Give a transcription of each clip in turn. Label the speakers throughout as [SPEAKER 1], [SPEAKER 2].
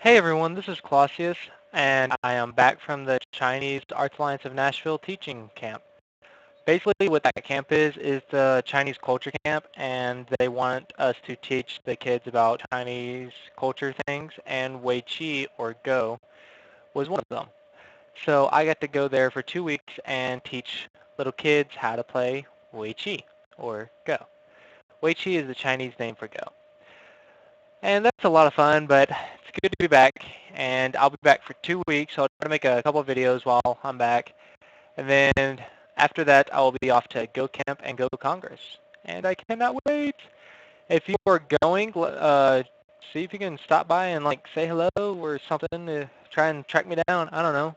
[SPEAKER 1] Hey everyone, this is Clossi, and I am back from the Chinese Arts Alliance of Nashville teaching camp. Basically what that camp is the Chinese culture camp, and they want us to teach the kids about Chinese culture things, and Wei Qi, or Go, was one of them. So I got to go there for 2 weeks and teach little kids how to play Wei Qi, or Go. Wei Qi is the Chinese name for Go. And that's a lot of fun, but it's good to be back. And I'll be back for 2 weeks. So I'll try to make a couple of videos while I'm back. And then after that, I will be off to Go Camp and Go Congress. And I cannot wait. If you are going, see if you can stop by and like say hello or something to try and track me down. I don't know.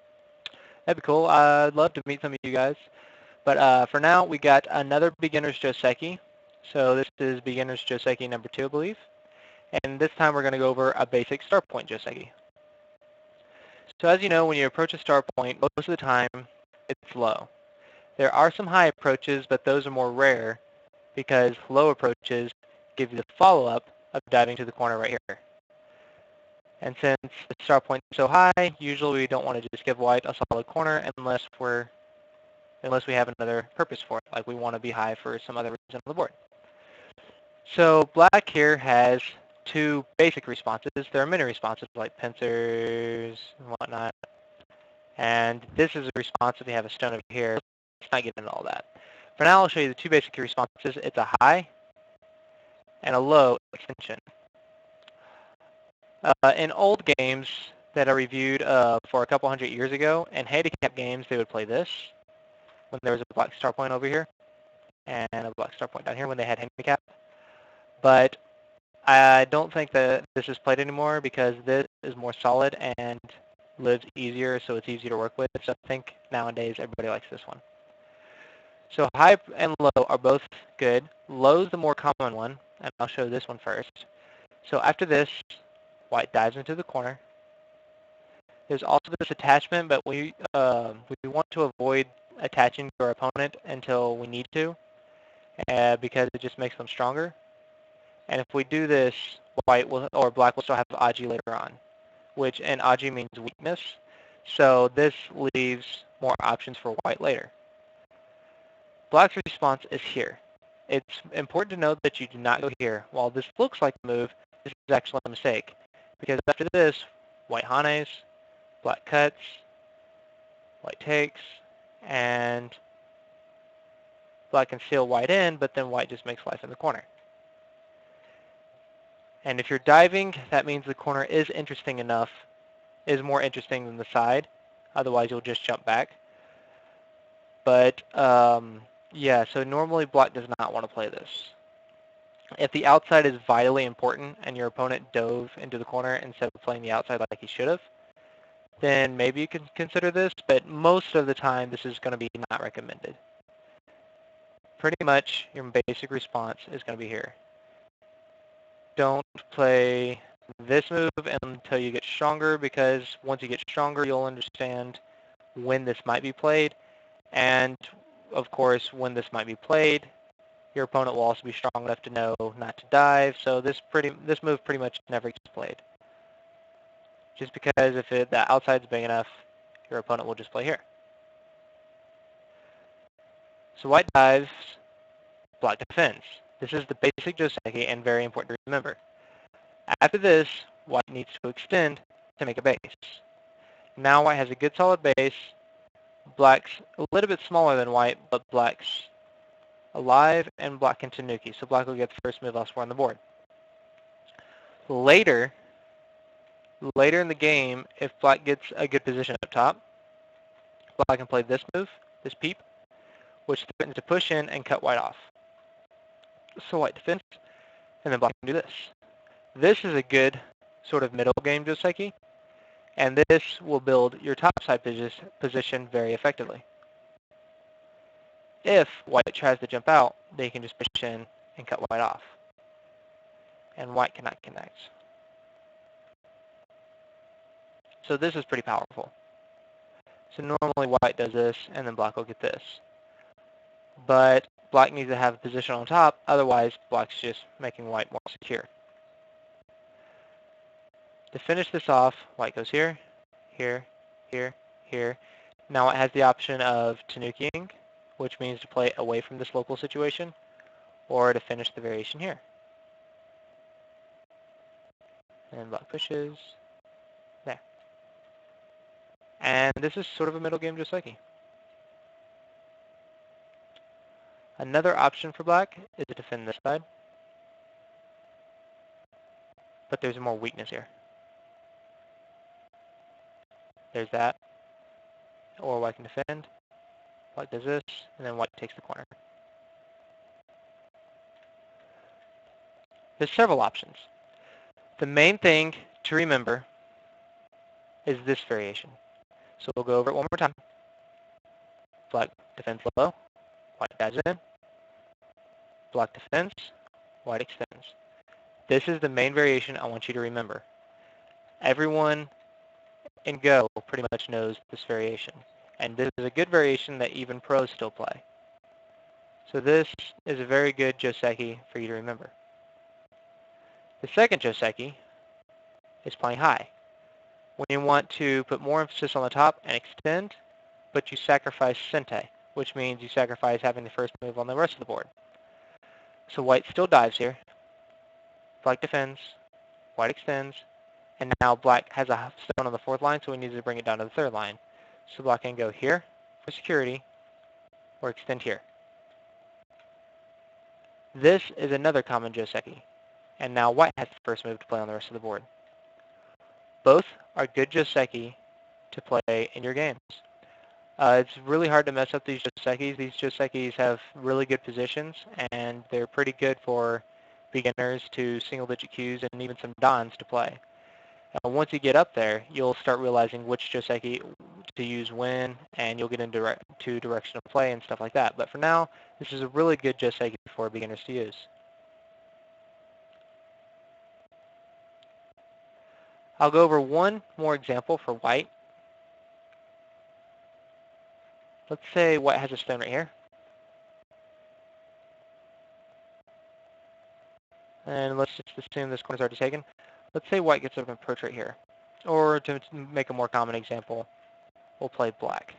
[SPEAKER 1] That'd be cool. I'd love to meet some of you guys. But for now, we got another beginner's Joseki. So this is beginner's Joseki number 2, I believe. And this time we're going to go over a basic start point Joseki. So as you know, when you approach a start point, most of the time it's low. There are some high approaches, but those are more rare because low approaches give you the follow-up of diving to the corner right here. And since the start point is so high, usually we don't want to just give white a solid corner unless we have another purpose for it, like we want to be high for some other reason on the board. So black here has two basic responses. There are many responses like pincers and whatnot. And this is a response if you have a stone over here. Let's not get into all that. For now, I'll show you the two basic responses. It's a high and a low extension. In old games that I reviewed for a couple hundred years ago, in handicap games, they would play this when there was a black star point over here and a black star point down here when they had handicap. But I don't think that this is played anymore because this is more solid and lives easier, so it's easier to work with. So I think nowadays everybody likes this one. So high and low are both good. Low is the more common one, and I'll show this one first. So after this, white dives into the corner. There's also this attachment, but we want to avoid attaching to our opponent until we need to, because it just makes them stronger. And if we do this, white will, or black will still have Aji later on, which in Aji means weakness. So this leaves more options for white later. Black's response is here. It's important to note that you do not go here. While this looks like a move, this is actually a mistake. Because after this, white hanes, black cuts, white takes, and black can seal white in, but then white just makes life in the corner. And if you're diving, that means the corner is interesting enough, is more interesting than the side. Otherwise, you'll just jump back. But yeah, so normally black does not want to play this. If the outside is vitally important and your opponent dove into the corner instead of playing the outside like he should have, then maybe you can consider this, but most of the time this is going to be not recommended. Pretty much your basic response is going to be here. Don't play this move until you get stronger, because once you get stronger, you'll understand when this might be played. And of course, when this might be played, your opponent will also be strong enough to know not to dive. So this move pretty much never gets played. Just because if the outside's big enough, your opponent will just play here. So white dives, black defends. This is the basic Joseki and very important to remember. After this, white needs to extend to make a base. Now white has a good solid base. Black's a little bit smaller than white, but black's alive and black can tanuki. So black will get the first move elsewhere on the board. Later in the game, if black gets a good position up top, black can play this move, this peep, which threatens to push in and cut white off. So white defends, and then black can do this. This is a good sort of middle game Joseki, and this will build your topside position very effectively. If white tries to jump out, they can just push in and cut white off. And white cannot connect. So this is pretty powerful. So normally white does this, and then black will get this. But black needs to have a position on top, otherwise black's just making white more secure. To finish this off, white goes here, here, here, here. Now it has the option of tenukiing, which means to play away from this local situation, or to finish the variation here. And black pushes, there. And this is sort of a middle game Joseki. Another option for black is to defend this side, but there's more weakness here. There's that, or white can defend, white does this, and then white takes the corner. There's several options. The main thing to remember is this variation. So we'll go over it one more time. Black defends low, white dives in, black defends, white extends. This is the main variation I want you to remember. Everyone in Go pretty much knows this variation. And this is a good variation that even pros still play. So this is a very good Joseki for you to remember. The second Joseki is playing high. When you want to put more emphasis on the top and extend, but you sacrifice sente, which means you sacrifice having the first move on the rest of the board. So white still dives here. Black defends, white extends, and now black has a stone on the fourth line, so we need to bring it down to the third line. So black can go here for security, or extend here. This is another common Joseki, and now white has the first move to play on the rest of the board. Both are good Joseki to play in your games. It's really hard to mess up these Josekis. These Josekis have really good positions, and they're pretty good for beginners to single-digit Qs and even some Dons to play. Once you get up there, you'll start realizing which Joseki to use when, and you'll get into direction of play and stuff like that. But for now, this is a really good Joseki for beginners to use. I'll go over one more example for white. Let's say white has a stone right here. And let's just assume this corner's already taken. Let's say white gets an approach right here. Or to make a more common example, we'll play black.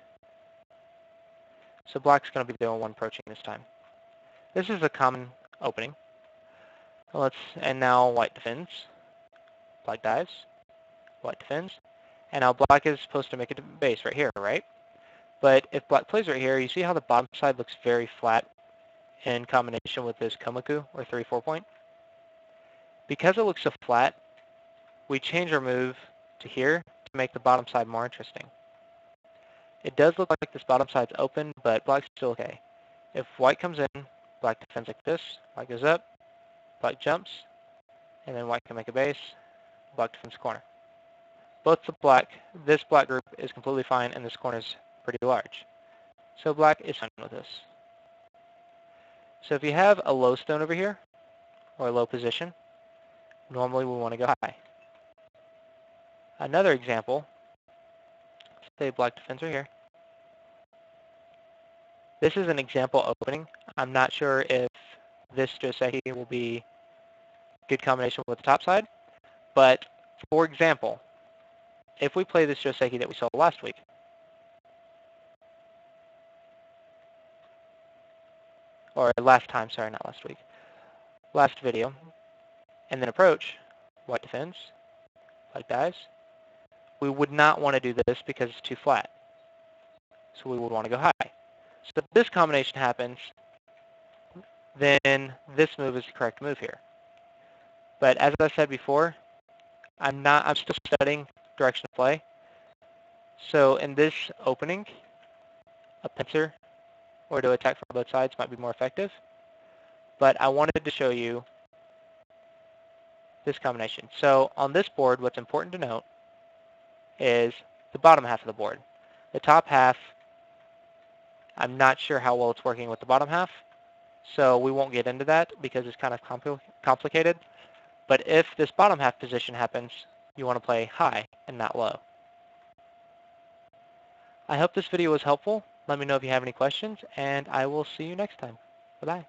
[SPEAKER 1] So black's going to be the only one approaching this time. This is a common opening. And now white defends. Black dives. White defends. And now black is supposed to make a base right here, right? But if black plays right here, you see how the bottom side looks very flat in combination with this komaku, or 3-4 point? Because it looks so flat, we change our move to here to make the bottom side more interesting. It does look like this bottom side's open, but black's still okay. If white comes in, black defends like this, white goes up, black jumps, and then white can make a base, black defends corner. This black group is completely fine, and this corner is pretty large. So black is fine with this. So if you have a low stone over here, or a low position, normally we want to go high. Another example, say black defends right here. This is an example opening. I'm not sure if this Joseki will be good combination with the top side, but for example, if we play this Joseki that we saw last week, or last time, sorry, not last week, last video, and then approach, white defends, black dives, we would not want to do this because it's too flat. So we would want to go high. So if this combination happens, then this move is the correct move here. But as I said before, I'm still studying direction of play. So in this opening, a pincer or to attack from both sides might be more effective. But I wanted to show you this combination. So on this board, what's important to note is the bottom half of the board. The top half, I'm not sure how well it's working with the bottom half, so we won't get into that because it's kind of complicated. But if this bottom half position happens, you want to play high and not low. I hope this video was helpful. Let me know if you have any questions, and I will see you next time. Bye-bye.